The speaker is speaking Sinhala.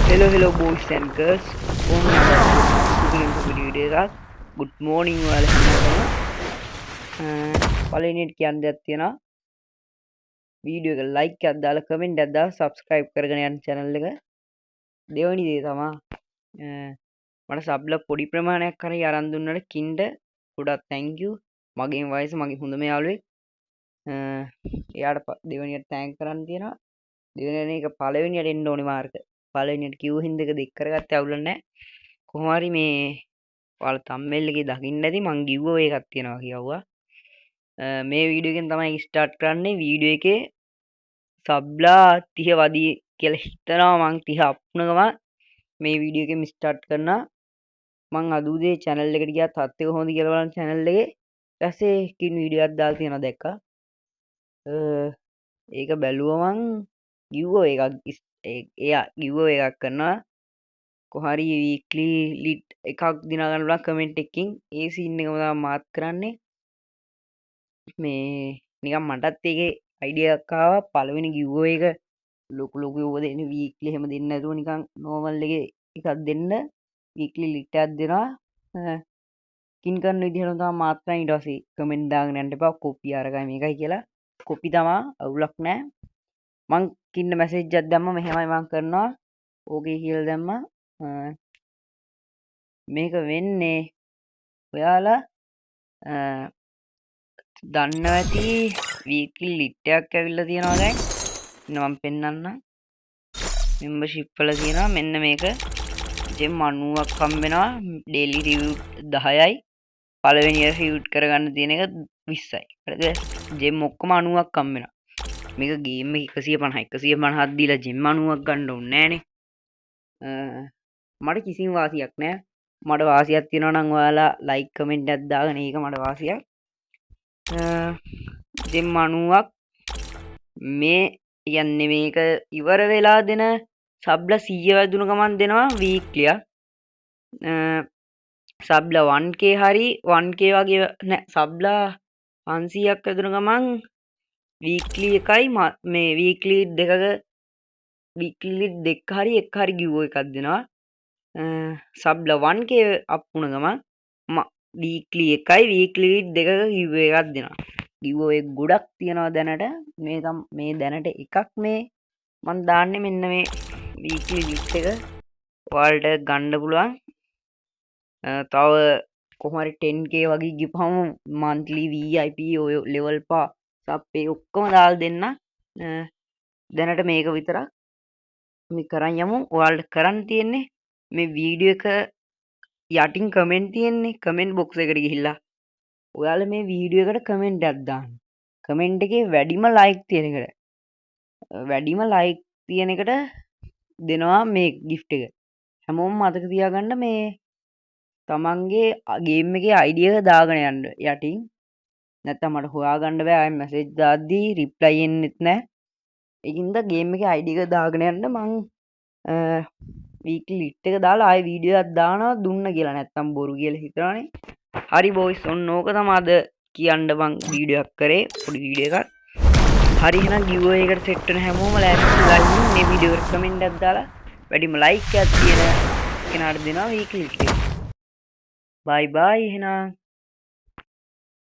Hello boys and girls. කොහොමද සුපිරි වීඩියෝ එකක්. good morning ඔයාලා හැමෝටම. පළවෙනියට කියන්න දෙයක් තියෙනවා. වීඩියෝ එක like එකක් දාලා comment එකක් දාලා subscribe කරගෙන යන්න channel එක. දෙවෙනි දේ තමයි මට sub ලා පොඩි ප්‍රමාණයක් හරි අරන් දුන්නාට කින්ඩ ගොඩක් thank you. මගේ වයස මගේ හොඳම යාළුවෙක්. එයාට දෙවෙනියට thank කරන්න තියෙනවා. දෙවෙනි එක පළවෙනියට එන්න ඕනේ මාර්ක. පළවෙනියට කිව්ව හින්දා එක දෙක කරගත්තේ අවුල නැහැ. කොහොම හරි මේ ඔයාලා thumbnail එකේ දකින්න ඇති මං giveaway එකක් තියනවා කියවුවා. මේ වීඩියෝ එකෙන් තමයි ස්ටාර්ට් කරන්නේ. වීඩියෝ එකේ සබ්ලා 30 වදී කියලා හිතනවා මං 30 අප් වුණ ගමන් මේ වීඩියෝ එකෙන් ස්ටාර්ට් කරනවා. මං අද උදේ channel එකට ගියා තාත් එක කොහොමද කියලා බලන්න channel එකේ. ඊට පස්සේ කින් වීඩියෝ එකක් දාලා තියෙනවා දැක්කා. ඒක බැලුවා මං giveaway එකක් එයා giveaway එකක් කරනවා. කොහරි වීක්ලි ලිට් එකක් දිනා ගන්න පුළුවන් කමෙන්ට් එකකින් ඒ සීන් එකම තමයි මාත් කරන්නේ. මේ නිකන් මටත් ඒකේ අයිඩියා එකක් ආවා. පළවෙනි giveaway එක ලොකු giveaway දෙන්න වීක්ලි එහෙම දෙන්නේ නැතුව නිකන් normal එකේ එකක් දෙන්න වීක්ලි ලිට් එකක් දෙනවා. කින් කරන විදිහට තමයි මාත් කරන්නේ. ඊට පස්සේ කමෙන්ට් දාගෙන යන්න එපා කොපි අරගයි මේකයි කියලා. කොපි තමයි අවුලක් නැහැ. මං කින්න මැසේජ් එකක් දැම්මම මෙහෙමයි මං කරනවා. ඕකේ කියලා දැම්මා. මේක වෙන්නේ ඔයාලා දන්නවා ඇති වීක්ලි ලිට් එකක් ඇවිල්ලා තියෙනවා දැන්. මම පෙන්නන්නම්. membership වල තියෙනවා මෙන්න මේක. ජෙම් 90ක් හම්බ වෙනවා. daily review 10යි. පළවෙනි එක review කරගන්න තියෙන එක 20යි. හරිද? ජෙම් ඔක්කොම 90ක් හම්බ වෙනවා. මේක ගේම් එක 150ක් දීලා ජෙම් 90ක් ගන්න ඕනේ නෑනේ. මට කිසිම වාසියක් නෑ. මට වාසියක් තියෙනවා නම් ඔයාලා like comment එකක් දාගෙන ඒක මට වාසියක්. ජෙම් 90ක් මේ කියන්නේ මේක ඉවර වෙලා දෙන සබ්ලා 100 වැදුණු ගමන් දෙනවා වීක්ලියක්. සබ්ලා 1k හරි 1k වගේ නෑ සබ්ලා 500ක් වැදුණු ගමන් වීක්ලි එකයි මේ වීක්ලි දෙකක වීක්ලි දෙක හරි එක හරි giveaway එකක් දෙනවා. සබ්ලා 1k අප් වුණ ගමන් වීක්ලි එකයි වීක්ලි දෙකක giveaway එකක් දෙනවා. giveaway ගොඩක් තියෙනවා දැනට. මේ දැනට එකක් මේ මම දාන්නේ මෙන්න මේ වීක්ලි ලිස්ට් එක ඔයාලට ගන්න පුළුවන්. තව කොහොම හරි 10k වගේ ගිහපම monthly VIP ඔය level පා සබ් ඒ ඔක්කොම දාලා දෙන්න. දැනට මේක විතරක් මේ කරන් යමු. ඔයාලට කරන්න තියෙන්නේ මේ වීඩියෝ එක යටින් කමෙන්ට් තියෙන්නේ කමෙන්ට් බොක්ස් එකට ගිහිල්ලා ඔයාලා මේ වීඩියෝ එකට කමෙන්ට් එකක් දාන්න. කමෙන්ට් එකේ වැඩිම ලයික් තියෙන එකට වැඩිම ලයික් තියෙන එකට දෙනවා මේ gift එක. හැමෝම මතක තියාගන්න මේ තමන්ගේ ගේම් එකේ ID එක දාගෙන යන්න යටින්. නැත්තම් මට හොයාගන්න බෑ. ආයෙ මැසේජ් දාද්දී රිප්ලයි එන්නෙත් නෑ. ඒකින්ද ගේම් එකේ ID එක දාගෙන යන්න. මං වීක්ලි ලිට් එක දාලා ආයෙ වීඩියෝ එකක් දානවා දුන්න කියලා. නැත්තම් බොරු කියලා හිතනවනේ. හරි බොයිස් ඔන්න ඕක තමයි අද කියන්න මං වීඩියෝ එකක් කරේ. පොඩි වීඩියෝ එකක්. හරි එහෙනම් giveaway එකට සෙට් වෙන හැමෝම ලෑස්තිලා ඉන්න මේ වීඩියෝ එකට කමෙන්ට් එකක් දාලා වැඩිම ලයික් එකක් තියෙන කෙනාට දෙනවා වීක්ලි ලිට් එක. bye bye එහෙනම්